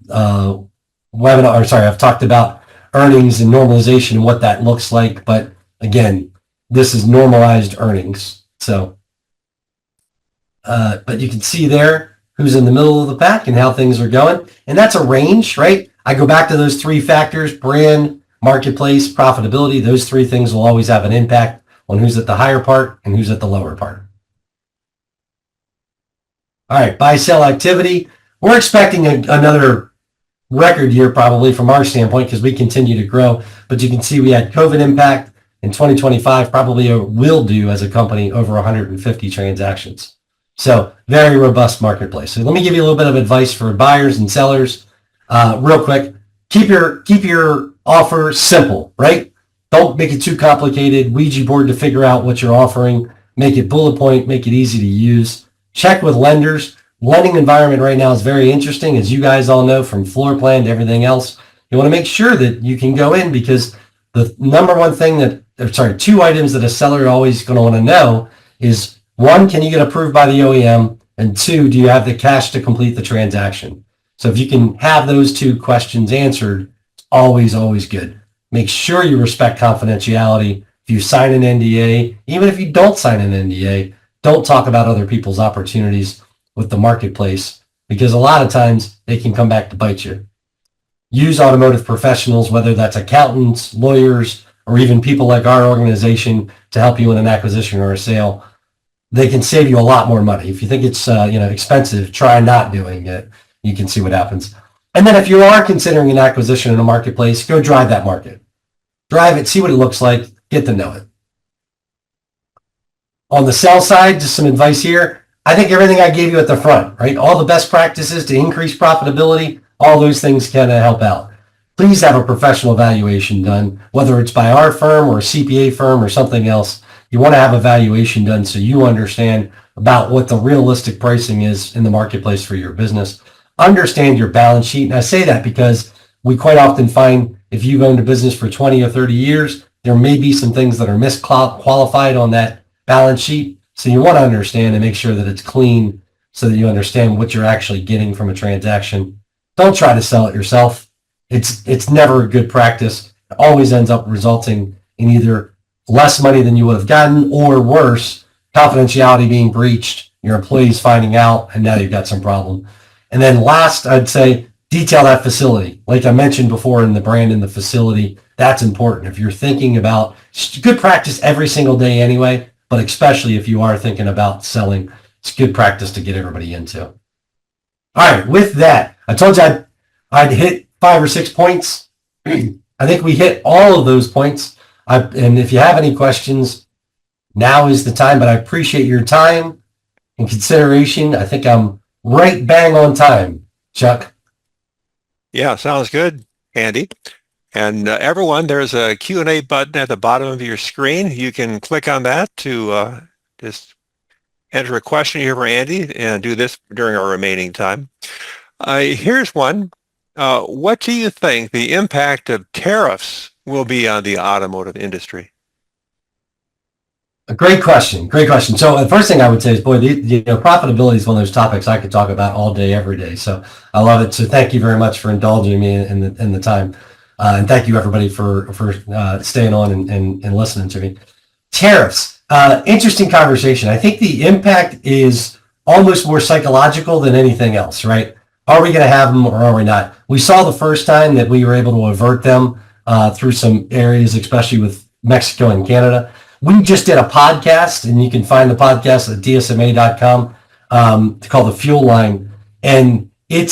talked about earnings and normalization and what that looks like. But again, this is normalized earnings. So, but you can see there who's in the middle of the pack and how things are going. And that's a range, right? I go back to those three factors: brand, marketplace, profitability. Those three things will always have an impact on who's at the higher part and who's at the lower part. All right, buy-sell activity. We're expecting another record year probably from our standpoint because we continue to grow. But you can see we had COVID impact in 2025, probably will do as a company over 150 transactions. So very robust marketplace. So let me give you a little bit of advice for buyers and sellers. Real quick, keep your offer simple, right? Don't make it too complicated. Ouija board to figure out what you're offering. Make it bullet point, make it easy to use. Check with lenders. Lending environment right now is very interesting, as you guys all know, from floor plan to everything else. You want to make sure that you can go in, because the number one thing two items that a seller is always going to want to know is, one, can you get approved by the OEM? And two, do you have the cash to complete the transaction? So if you can have those two questions answered, it's always, always good. Make sure you respect confidentiality. If you sign an NDA, even if you don't sign an NDA, don't talk about other people's opportunities with the marketplace, because a lot of times they can come back to bite you. Use automotive professionals, whether that's accountants, lawyers, or even people like our organization, to help you in an acquisition or a sale. They can save you a lot more money. If you think it's expensive, try not doing it. You can see what happens. And then if you are considering an acquisition in a marketplace, go drive that market. Drive it, see what it looks like, get to know it. On the sell side, just some advice here. I think everything I gave you at the front, right? All the best practices to increase profitability, all those things can help out. Please have a professional evaluation done, whether it's by our firm or a CPA firm or something else. You want to have a valuation done so you understand about what the realistic pricing is in the marketplace for your business. Understand your balance sheet. And I say that because we quite often find, if you've owned a business for 20 or 30 years, there may be some things that are misqualified on that balance sheet. So you want to understand and make sure that it's clean so that you understand what you're actually getting from a transaction. Don't try to sell it yourself. It's never a good practice. It always ends up resulting in either less money than you would have gotten, or worse, confidentiality being breached, your employees finding out, and now you've got some problem. And then last, I'd say detail that facility. Like I mentioned before, in the brand and the facility, that's important. If you're thinking about, it's good practice every single day anyway, but especially if you are thinking about selling, it's good practice to get everybody into. All right, with that, I told you I'd hit 5 or 6 points. I think we hit all of those points. And if you have any questions, now is the time, but I appreciate your time and consideration. I think I'm right bang on time, Chuck. Yeah, sounds good, Andy. And everyone, there's a Q&A button at the bottom of your screen. You can click on that to just enter a question here for Andy, and do this during our remaining time. Here's one. What do you think the impact of tariffs will be on the automotive industry? A great question. Great question. So the first thing I would say is, boy, profitability is one of those topics I could talk about all day, every day. So I love it. So thank you very much for indulging me in the time. And thank you, everybody, for staying on and listening to me. Tariffs. Interesting conversation. I think the impact is almost more psychological than anything else, right? Are we going to have them or are we not? We saw the first time that we were able to avert them through some areas, especially with Mexico and Canada. We just did a podcast, and you can find the podcast at DSMA.com called The Fuel Line. And it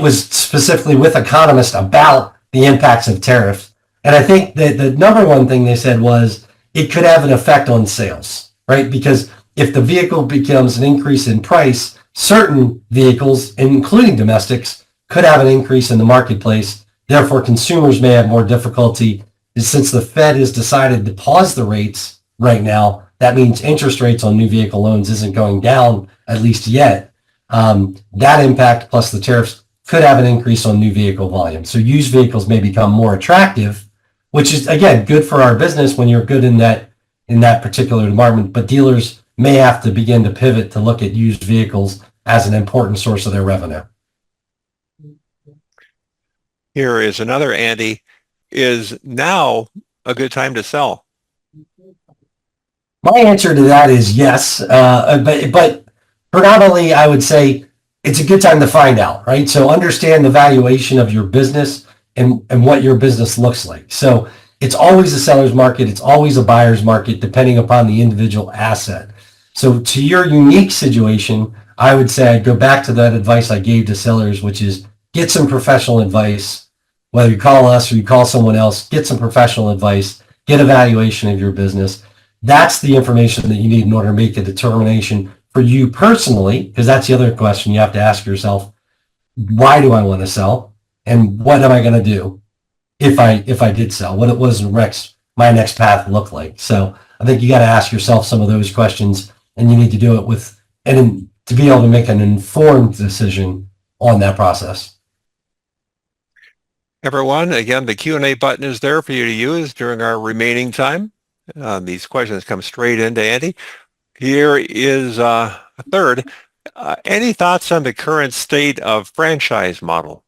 was specifically with economists about the impacts of tariffs. And I think that the number one thing they said was, it could have an effect on sales, right? Because if the vehicle becomes an increase in price, certain vehicles, including domestics, could have an increase in the marketplace. Therefore, consumers may have more difficulty. And since the Fed has decided to pause the rates right now, that means interest rates on new vehicle loans isn't going down, at least yet. That impact plus the tariffs could have an increase on new vehicle volume. So used vehicles may become more attractive, which is, again, good for our business when you're good in that particular department. But dealers may have to begin to pivot to look at used vehicles as an important source of their revenue. Here is another, Andy. Is now a good time to sell? My answer to that is yes, but predominantly I would say it's a good time to find out, right? So understand the valuation of your business and what your business looks like. So it's always a seller's market. It's always a buyer's market, depending upon the individual asset. So to your unique situation, I would say I'd go back to that advice I gave to sellers, which is get some professional advice. Whether you call us or you call someone else, get some professional advice, get a valuation of your business. That's the information that you need in order to make a determination for you personally, because that's the other question you have to ask yourself. Why do I want to sell? And what am I going to do if I did sell? What does my next path look like? So I think you got to ask yourself some of those questions, and you need to do it to be able to make an informed decision on that process. Everyone, again, the Q&A button is there for you to use during our remaining time. These questions come straight into Andy. Here is a third. Any thoughts on the current state of franchise model?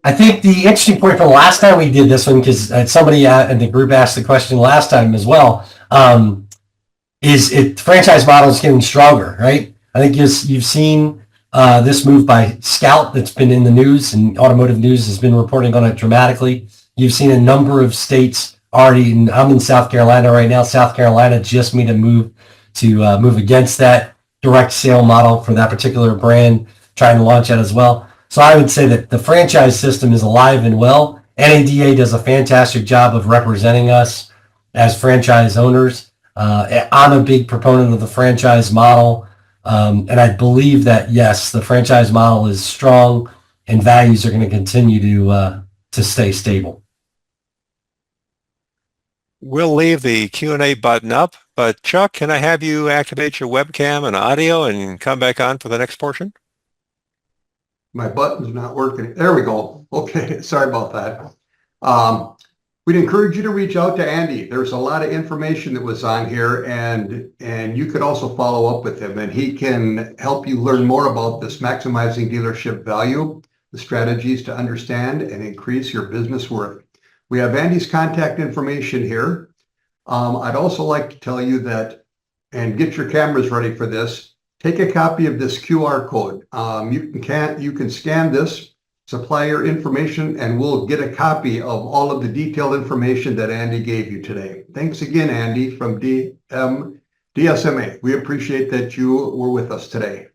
I think the interesting point from the last time we did this one, because somebody in the group asked the question last time as well, is franchise model is getting stronger, right? I think you've seen this move by Scout that's been in the news, and automotive news has been reporting on it dramatically. You've seen a number of states already, and I'm in South Carolina right now. South Carolina just made a move to move against that direct sale model for that particular brand, trying to launch that as well. So I would say that the franchise system is alive and well. NADA does a fantastic job of representing us as franchise owners. I'm a big proponent of the franchise model. And I believe that, yes, the franchise model is strong and values are going to continue to stay stable. We'll leave the Q&A button up, but Chuck, can I have you activate your webcam and audio and come back on for the next portion? My button's not working. There we go. Okay, sorry about that. We'd encourage you to reach out to Andy. There's a lot of information that was on here, and you could also follow up with him, and he can help you learn more about this maximizing dealership value, the strategies to understand and increase your business worth. We have Andy's contact information here. I'd also like to tell you that, and get your cameras ready for this, take a copy of this QR code. You can scan this supplier information, and we'll get a copy of all of the detailed information that Andy gave you today. Thanks again, Andy from DSMA. We appreciate that you were with us today.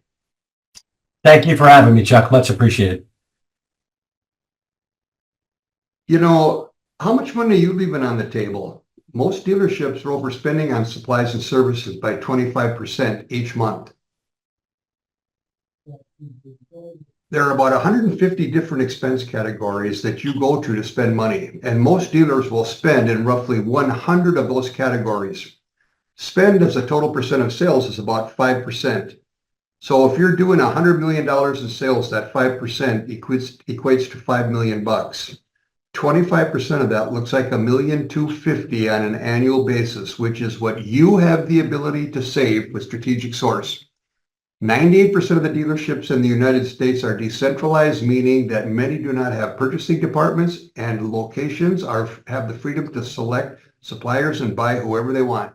Thank you for having me, Chuck. Much appreciated. You know, how much money are you leaving on the table? Most dealerships are overspending on supplies and services by 25% each month. There are about 150 different expense categories that you go to spend money, and most dealers will spend in roughly 100 of those categories. Spend as a total percent of sales is about 5%. So if you're doing $100 million in sales, that 5% equates to $5 million bucks. 25% of that looks like $1,250,000 on an annual basis, which is what you have the ability to save with StrategicSource. 98% of the dealerships in the United States are decentralized, meaning that many do not have purchasing departments, and locations have the freedom to select suppliers and buy whoever they want.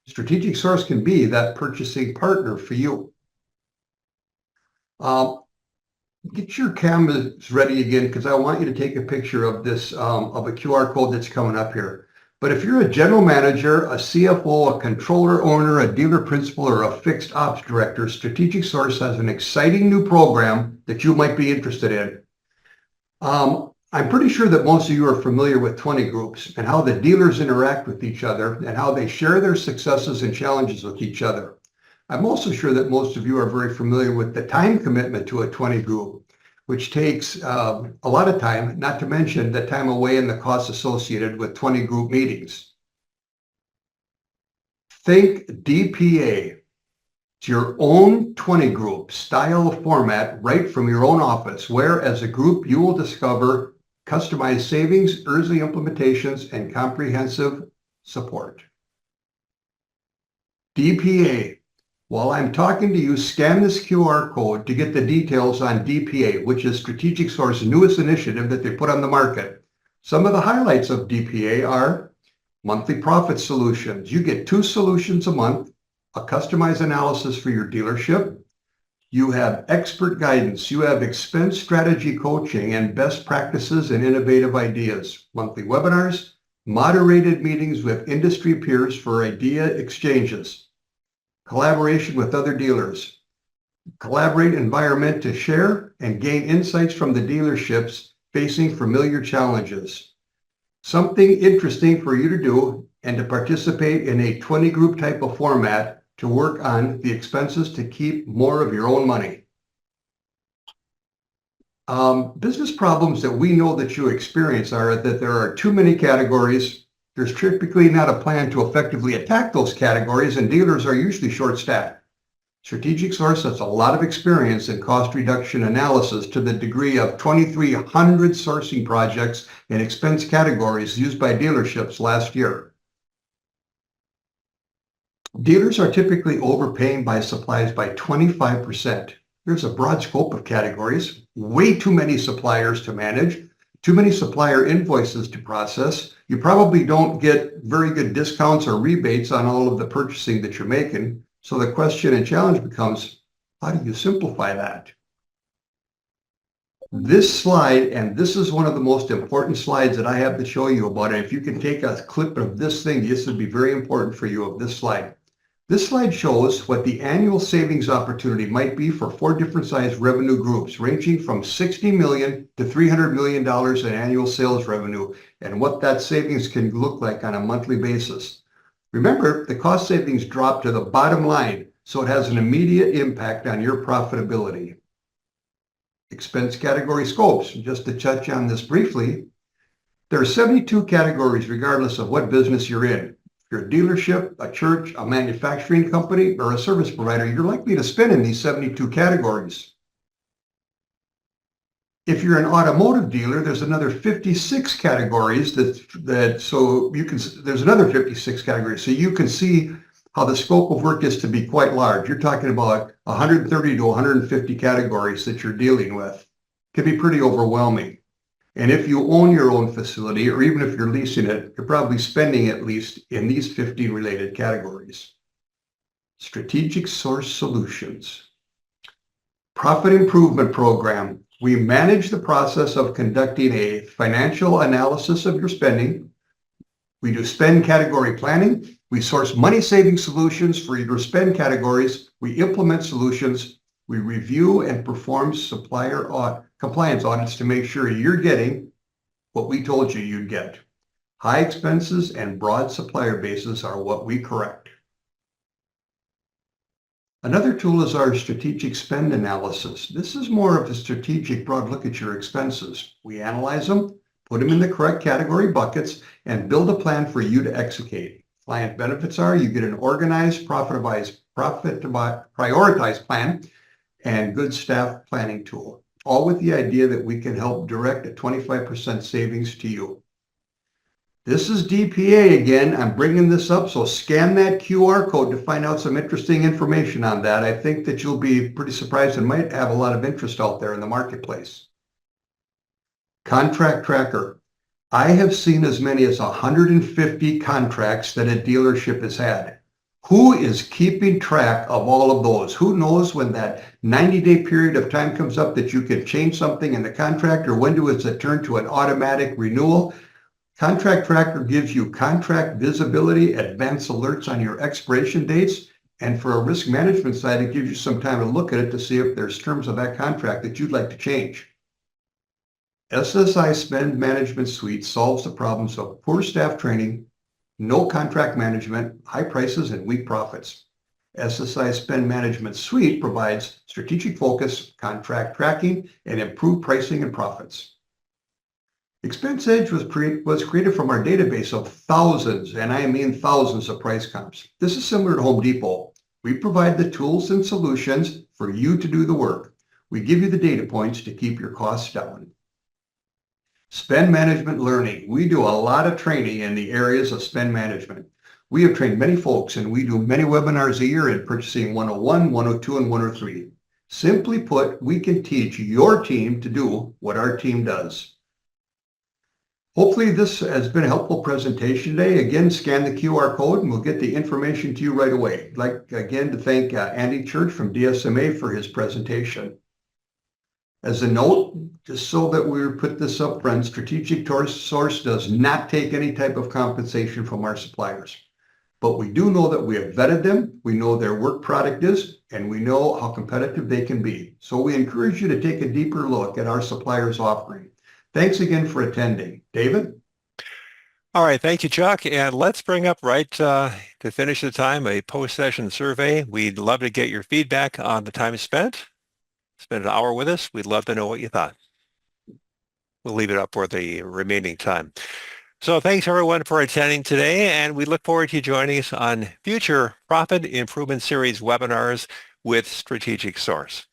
StrategicSource can be that purchasing partner for you. Get your cameras ready again, because I want you to take a picture of this, of a QR code that's coming up here. But if you're a general manager, a CFO, a controller owner, a dealer principal, or a fixed ops director, StrategicSource has an exciting new program that you might be interested in. I'm pretty sure that most of you are familiar with 20 groups and how the dealers interact with each other and how they share their successes and challenges with each other. I'm also sure that most of you are very familiar with the time commitment to a 20 group, which takes a lot of time, not to mention the time away and the costs associated with 20 group meetings. Think DPA. It's your own 20 group style of format right from your own office, where as a group you will discover customized savings, early implementations, and comprehensive support. DPA. While I'm talking to you, scan this QR code to get the details on DPA, which is StrategicSource's newest initiative that they put on the market. Some of the highlights of DPA are monthly profit solutions. You get 2 solutions a month, a customized analysis for your dealership. You have expert guidance. You have expense strategy coaching and best practices and innovative ideas. Monthly webinars, moderated meetings with industry peers for idea exchanges. Collaboration with other dealers. Collaborate environment to share and gain insights from the dealerships facing familiar challenges. Something interesting for you to do and to participate in a 20 group type of format to work on the expenses to keep more of your own money. Business problems that we know that you experience are that there are too many categories. There's typically not a plan to effectively attack those categories, and dealers are usually short-staffed. StrategicSource has a lot of experience in cost reduction analysis to the degree of 2,300 sourcing projects and expense categories used by dealerships last year. Dealers are typically overpaying by suppliers by 25%. There's a broad scope of categories, way too many suppliers to manage, too many supplier invoices to process. You probably don't get very good discounts or rebates on all of the purchasing that you're making. So the question and challenge becomes, how do you simplify that? This slide, and this is one of the most important slides that I have to show you about it. If you can take a clip of this thing, this would be very important for you of this slide. This slide shows what the annual savings opportunity might be for 4 different size revenue groups, ranging from $60 million to $300 million in annual sales revenue, and what that savings can look like on a monthly basis. Remember, the cost savings drop to the bottom line, so it has an immediate impact on your profitability. Expense category scopes. Just to touch on this briefly, there are 72 categories regardless of what business you're in. If you're a dealership, a church, a manufacturing company, or a service provider, you're likely to spend in these 72 categories. If you're an automotive dealer, there's another 56 categories there's another 56 categories. So you can see how the scope of work is to be quite large. You're talking about 130 to 150 categories that you're dealing with. It can be pretty overwhelming. And if you own your own facility, or even if you're leasing it, you're probably spending at least in these 15 related categories. StrategicSource Solutions. Profit Improvement Program. We manage the process of conducting a financial analysis of your spending. We do spend category planning. We source money-saving solutions for your spend categories. We implement solutions. We review and perform supplier compliance audits to make sure you're getting what we told you you'd get. High expenses and broad supplier bases are what we correct. Another tool is our strategic spend analysis. This is more of a strategic broad look at your expenses. We analyze them, put them in the correct category buckets, and build a plan for you to execute. Client benefits are you get an organized, prioritized plan and good staff planning tool, all with the idea that we can help direct a 25% savings to you. This is DPA again. I'm bringing this up, so scan that QR code to find out some interesting information on that. I think that you'll be pretty surprised and might have a lot of interest out there in the marketplace. Contract tracker. I have seen as many as 150 contracts that a dealership has had. Who is keeping track of all of those? Who knows when that 90-day period of time comes up that you can change something in the contract, or when does it turn to an automatic renewal? Contract Tracker gives you contract visibility, advanced alerts on your expiration dates, and for a risk management side, it gives you some time to look at it to see if there's terms of that contract that you'd like to change. SSI Spend Management Suite solves the problems of poor staff training, no contract management, high prices, and weak profits. SSI Spend Management Suite provides strategic focus, contract tracking, and improved pricing and profits. Expense Edge was created from our database of thousands, and I mean thousands of price comps. This is similar to Home Depot. We provide the tools and solutions for you to do the work. We give you the data points to keep your costs down. Spend management learning. We do a lot of training in the areas of spend management. We have trained many folks, and we do many webinars a year in Purchasing 101, 102, and 103. Simply put, we can teach your team to do what our team does. Hopefully this has been a helpful presentation today. Again, scan the QR code and we'll get the information to you right away. I'd like again to thank Andy Church from DSMA for his presentation. As a note, just so that we put this up front, StrategicSource does not take any type of compensation from our suppliers. But we do know that we have vetted them, we know their work product is, and we know how competitive they can be. So we encourage you to take a deeper look at our suppliers' offering. Thanks again for attending. David? All right, thank you, Chuck. And let's bring up right to finish the time a post-session survey. We'd love to get your feedback on the time spent. Spend an hour with us. We'd love to know what you thought. We'll leave it up for the remaining time. So thanks everyone for attending today, and we look forward to you joining us on future Profit Improvement Series webinars with StrategicSource.